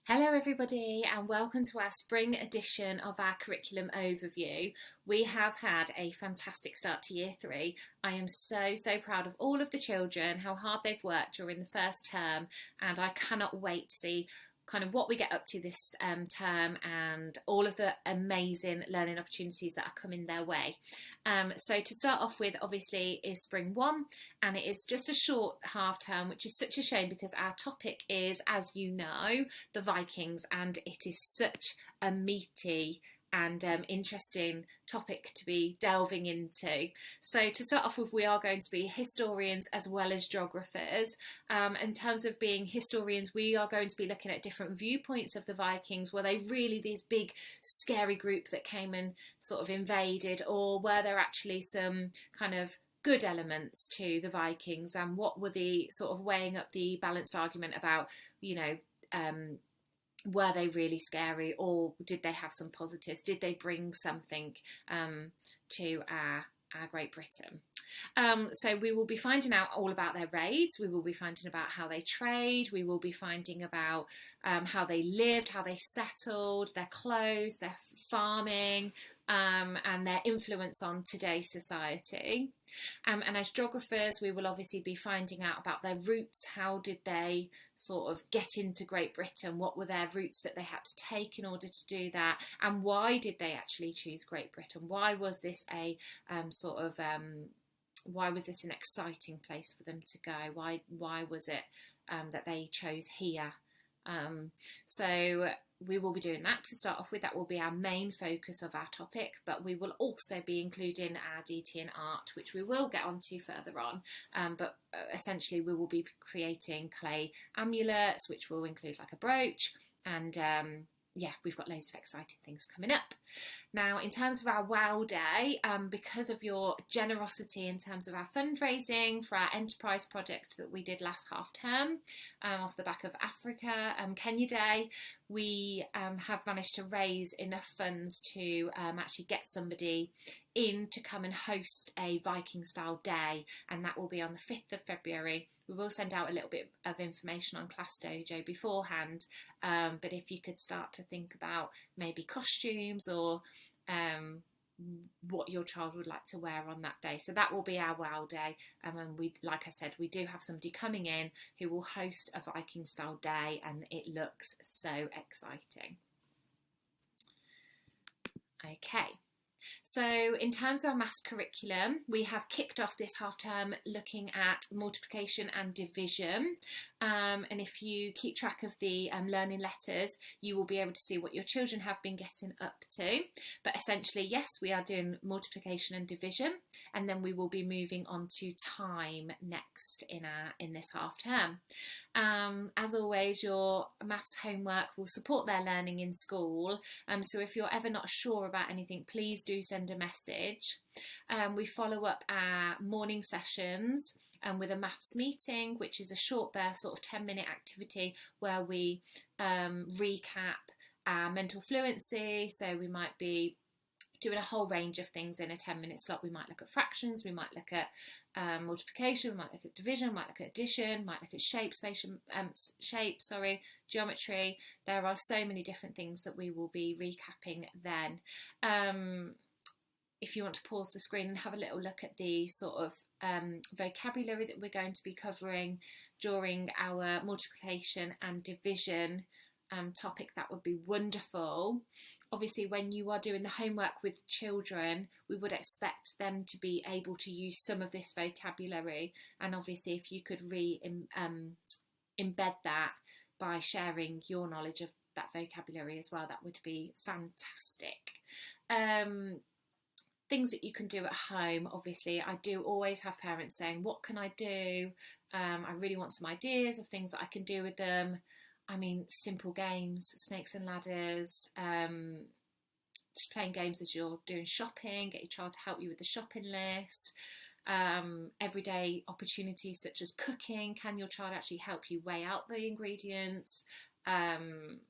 Hello everybody and welcome to our spring edition of our curriculum overview. We have had a fantastic start to year 3. I am so proud of all of the children, how hard they've worked during the first term, and I cannot wait to see kind of what we get up to this term and all of the amazing learning opportunities that are coming their way. So to start off with, obviously, is Spring 1, and it is just a short half term, which is such a shame because our topic is, as you know, the Vikings, and it is such a meaty and interesting topic to be delving into. So to start off with, we are going to be historians as well as geographers. In terms of being historians, we are going to be looking at different viewpoints of the Vikings. Were they really this big scary group that came and sort of invaded, or were there actually some kind of good elements to the Vikings, and what were the sort of weighing up the balanced argument about, were they really scary, or did they have some positives? Did they bring something to our Great Britain? So we will be finding out all about their raids. We will be finding about how they trade. We will be finding about how they lived, how they settled, their clothes, their farming, and their influence on today's society. And as geographers, we will obviously be finding out about their roots. How did they sort of get into Great Britain? What were their routes that they had to take in order to do that? And why did they actually choose Great Britain? Why was this a why was this an exciting place for them to go? Why was it that they chose here? So we will be doing that to start off with. That will be our main focus of our topic, but we will also be including our DT and art, which we will get onto further on. But essentially we will be creating clay amulets, which will include like a brooch, and we've got loads of exciting things coming up. Now, in terms of our WOW Day, because of your generosity in terms of our fundraising for our enterprise project that we did last half term, off the back of Africa, Kenya Day, we have managed to raise enough funds to actually get somebody in to come and host a Viking style day, and that will be on the 5th of February. We will send out a little bit of information on Class Dojo beforehand, but if you could start to think about maybe costumes or what your child would like to wear on that day. So that will be our WOW Day. And we, like I said, we do have somebody coming in who will host a Viking style day, and it looks so exciting. Okay. So in terms of our maths curriculum, we have kicked off this half term looking at multiplication and division. And if you keep track of the learning letters, you will be able to see what your children have been getting up to. But essentially, yes, we are doing multiplication and division, and then we will be moving on to time next in this half term. As always, your maths homework will support their learning in school. So if you're ever not sure about anything, please do send a message. We follow up our morning sessions with a maths meeting, which is a short burst, sort of 10-minute activity where we recap our mental fluency. So we might be doing a whole range of things in a 10-minute slot. We might look at fractions, we might look at multiplication, we might look at division, we might look at addition, might look at geometry. There are so many different things that we will be recapping then. If you want to pause the screen and have a little look at the sort of vocabulary that we're going to be covering during our multiplication and division topic, that would be wonderful. Obviously, when you are doing the homework with children, we would expect them to be able to use some of this vocabulary, and obviously if you could embed that by sharing your knowledge of that vocabulary as well, that would be fantastic. Things that you can do at home, obviously, I do always have parents saying, what can I do? I really want some ideas of things that I can do with them. I mean, simple games, snakes and ladders, just playing games as you're doing shopping, get your child to help you with the shopping list. Everyday opportunities such as cooking, can your child actually help you weigh out the ingredients? And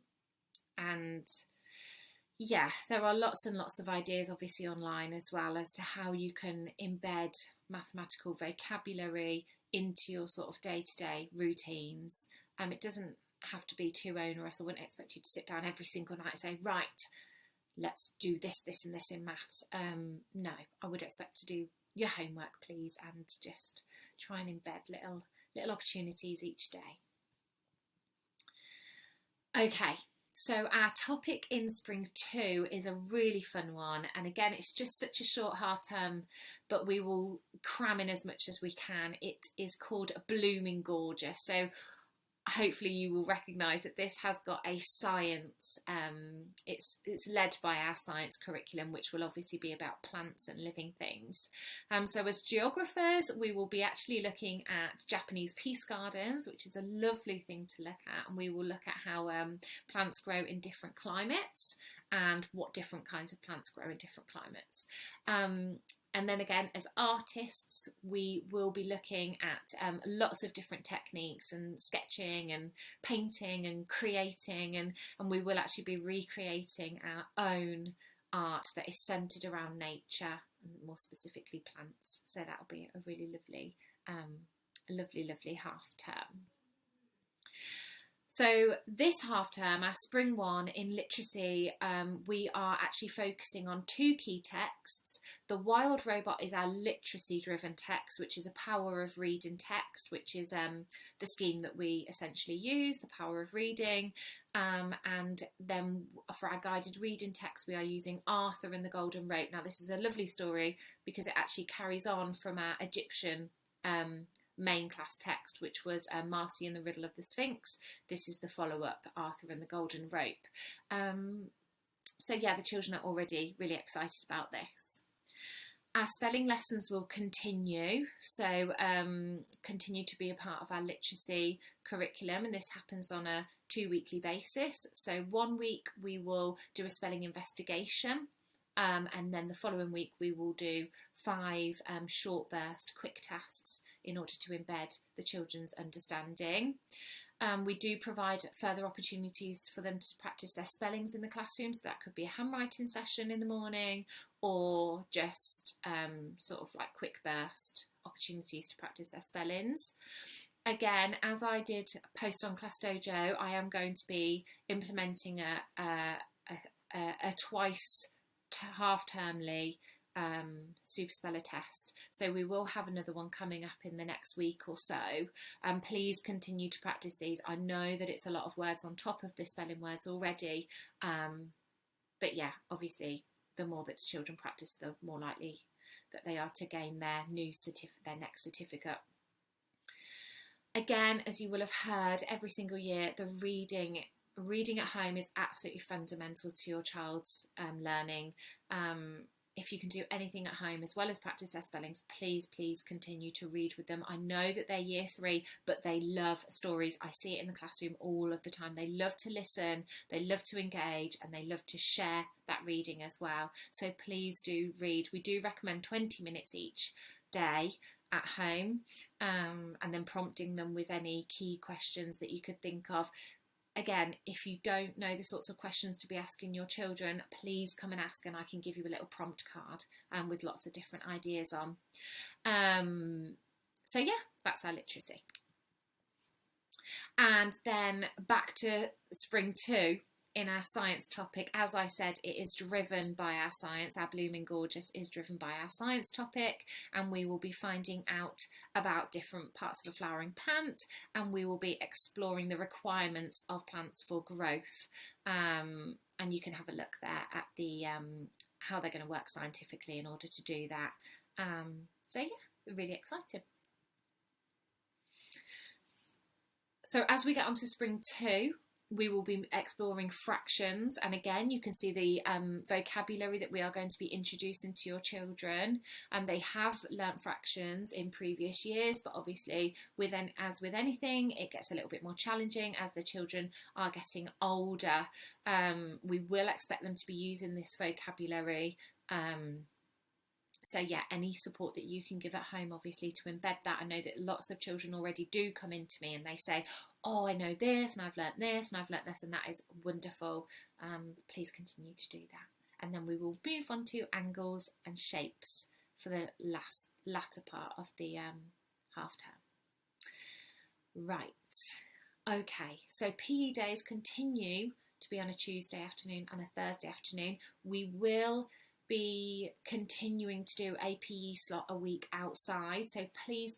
yeah, there are lots and lots of ideas obviously online as well as to how you can embed mathematical vocabulary into your sort of day-to-day routines. It doesn't have to be too onerous. I wouldn't expect you to sit down every single night and say, right, let's do this, this and this in maths. No, I would expect to do your homework, please, and just try and embed little opportunities each day. Okay, so our topic in Spring 2 is a really fun one, and again, it's just such a short half term, but we will cram in as much as we can. It is called Blooming Gorgeous. So hopefully you will recognise that this has got a science, it's led by our science curriculum, which will obviously be about plants and living things. So as geographers, we will be actually looking at Japanese peace gardens, which is a lovely thing to look at, and we will look at how plants grow in different climates and what different kinds of plants grow in different climates. And then again, as artists, we will be looking at lots of different techniques and sketching and painting and creating, and we will actually be recreating our own art that is centred around nature, and more specifically plants. So that'll be a really lovely half term. So this half term, our Spring 1 in literacy, we are actually focusing on 2 key texts. The Wild Robot is our literacy driven text, which is a power of reading text, which is the scheme that we essentially use, the power of reading. And then for our guided reading text, we are using Arthur and the Golden Rope. Now this is a lovely story because it actually carries on from our Egyptian main class text, which was Marcy and the Riddle of the Sphinx. This is the follow-up, Arthur and the Golden Rope. So yeah, the children are already really excited about this. Our spelling lessons will continue, so continue to be a part of our literacy curriculum, and this happens on a 2-weekly basis. So 1 week we will do a spelling investigation, and then the following week we will do 5 short burst quick tasks in order to embed the children's understanding. We do provide further opportunities for them to practice their spellings in the classroom, so that could be a handwriting session in the morning, or just sort of like quick burst opportunities to practice their spellings. Again, as I did post on Class Dojo, I am going to be implementing a twice half-termly super speller test, so we will have another one coming up in the next week or so, and please continue to practice these. I know that it's a lot of words on top of the spelling words already, but yeah, obviously the more that children practice, the more likely that they are to gain their next certificate. Again, as you will have heard every single year, the reading at home is absolutely fundamental to your child's learning. If you can do anything at home as well as practice their spellings, please continue to read with them. I know that they're year 3, but they love stories. I see it in the classroom all of the time. They love to listen, they love to engage, and they love to share that reading as well. So please do read. We do recommend 20 minutes each day at home, and then prompting them with any key questions that you could think of. Again, if you don't know the sorts of questions to be asking your children, please come and ask, and I can give you a little prompt card with lots of different ideas on. So yeah, that's our literacy. And then back to Spring 2 in our science topic. As I said, it is driven by our science. Our Blooming Gorgeous is driven by our science topic, and we will be finding out about different parts of a flowering plant, and we will be exploring the requirements of plants for growth. And you can have a look there at the how they're going to work scientifically in order to do that. So yeah, really excited. So as we get on to Spring 2, we will be exploring fractions, and again you can see the vocabulary that we are going to be introducing to your children. They have learnt fractions in previous years, but obviously as with anything, it gets a little bit more challenging as the children are getting older. We will expect them to be using this vocabulary. So yeah, any support that you can give at home, obviously, to embed that. I know that lots of children already do come into me and they say, oh, I know this, and I've learnt this, and I've learnt this, and that is wonderful. Please continue to do that. And then we will move on to angles and shapes for the latter part of the half term. Right, Okay, so PE days continue to be on a Tuesday afternoon and a Thursday afternoon. We will be continuing to do a PE slot a week outside, so please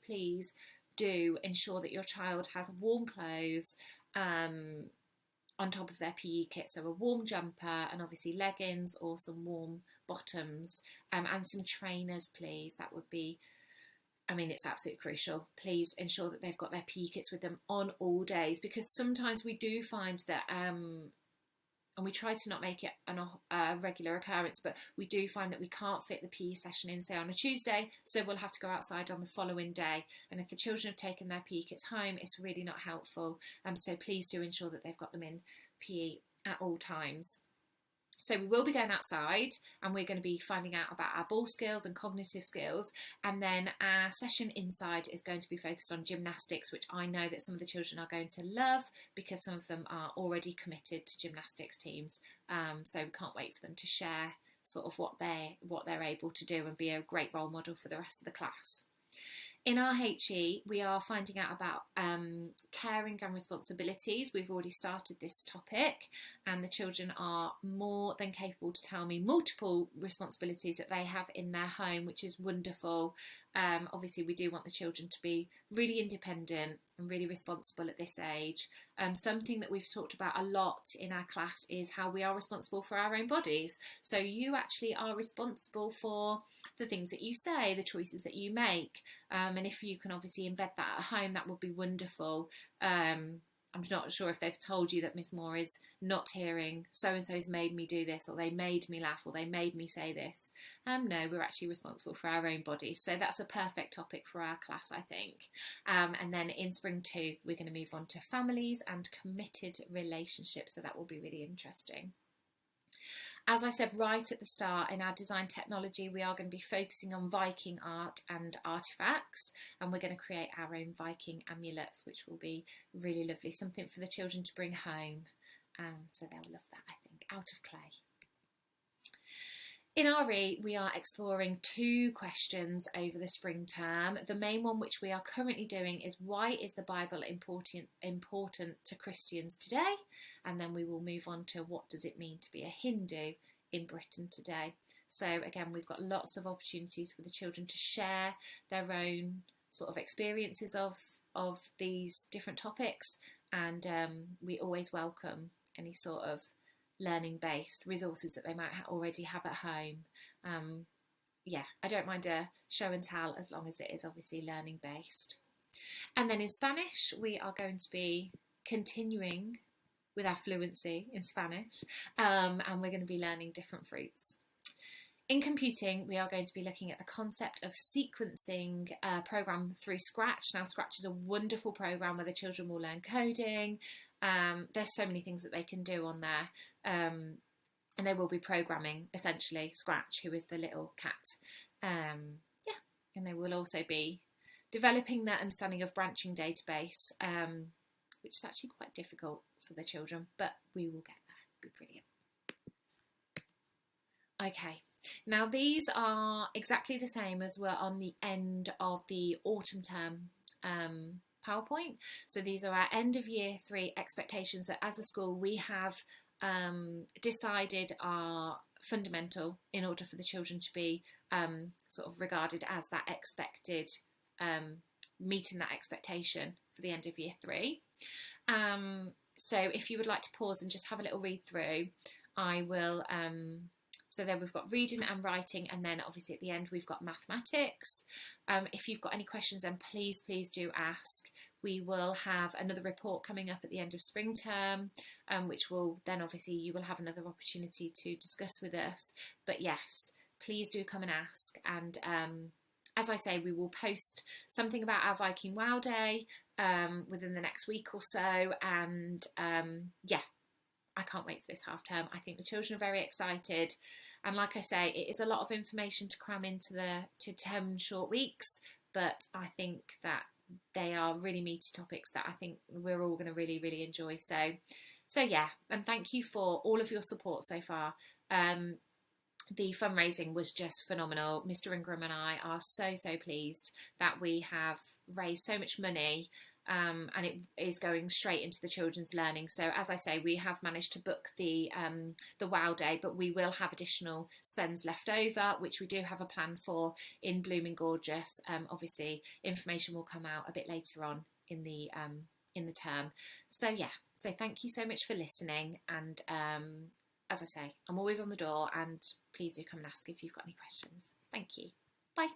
do ensure that your child has warm clothes on top of their PE kit, so a warm jumper and obviously leggings or some warm bottoms, and some trainers, please. That would be, I mean, it's absolutely crucial. Please ensure that they've got their PE kits with them on all days, because sometimes we do find that, and we try to not make it a regular occurrence, but we do find that we can't fit the PE session in, say, on a Tuesday, so we'll have to go outside on the following day. And if the children have taken their PE kits home, it's really not helpful. So please do ensure that they've got them in PE at all times. So we will be going outside, and we're going to be finding out about our ball skills and cognitive skills. And then our session inside is going to be focused on gymnastics, which I know that some of the children are going to love, because some of them are already committed to gymnastics teams. So we can't wait for them to share sort of what they're able to do and be a great role model for the rest of the class. In our HE, we are finding out about caring and responsibilities. We've already started this topic, and the children are more than capable to tell me multiple responsibilities that they have in their home, which is wonderful. Obviously, we do want the children to be really independent and really responsible at this age. Something that we've talked about a lot in our class is how we are responsible for our own bodies. So you actually are responsible for the things that you say, the choices that you make. And if you can obviously embed that at home, that would be wonderful. I'm not sure if they've told you that Miss Moore is not hearing so-and-so's made me do this, or they made me laugh, or they made me say this. No, we're actually responsible for our own bodies. So that's a perfect topic for our class, I think. And then in Spring 2, we're going to move on to families and committed relationships. So that will be really interesting. As I said right at the start, in our design technology, we are going to be focusing on Viking art and artifacts, and we're going to create our own Viking amulets, which will be really lovely, something for the children to bring home. So they'll love that, I think, out of clay. In RE, we are exploring 2 questions over the spring term. The main one, which we are currently doing, is why is the Bible important to Christians today? And then we will move on to what does it mean to be a Hindu in Britain today. So again, we've got lots of opportunities for the children to share their own sort of experiences of these different topics, and we always welcome any sort of learning-based resources that they might already have at home. I don't mind a show and tell, as long as it is obviously learning-based. And then in Spanish, we are going to be continuing with our fluency in Spanish, and we're going to be learning different fruits. In computing, we are going to be looking at the concept of sequencing a program through Scratch. Now, Scratch is a wonderful program where the children will learn coding. There's so many things that they can do on there, and they will be programming essentially Scratch, who is the little cat. And they will also be developing their understanding of branching database, which is actually quite difficult for the children, but we will get there. It'll be brilliant. Okay, now these are exactly the same as were on the end of the autumn term PowerPoint. So these are our end of year 3 expectations that as a school we have decided are fundamental in order for the children to be sort of regarded as that expected, meeting that expectation for the end of year 3. So if you would like to pause and just have a little read through, I will. So then we've got reading and writing, and then obviously at the end we've got mathematics. If you've got any questions, then please do ask. We will have another report coming up at the end of spring term, which will then obviously you will have another opportunity to discuss with us. But yes, please do come and ask. And as I say, we will post something about our Viking Wow Day within the next week or so. And I can't wait for this half term. I think the children are very excited. And like I say, it is a lot of information to cram into to 10 short weeks, but I think that they are really meaty topics that I think we're all going to really enjoy. So yeah, and thank you for all of your support so far. The fundraising was just phenomenal. Mr. Ingram and I are so pleased that we have raised so much money and it is going straight into the children's learning. So as I say, we have managed to book the WOW Day, but we will have additional spends left over, which we do have a plan for in Blooming Gorgeous. Obviously, information will come out a bit later on in the term. So yeah, so thank you so much for listening, and as I say, I'm always on the door, and please do come and ask if you've got any questions. Thank you. Bye.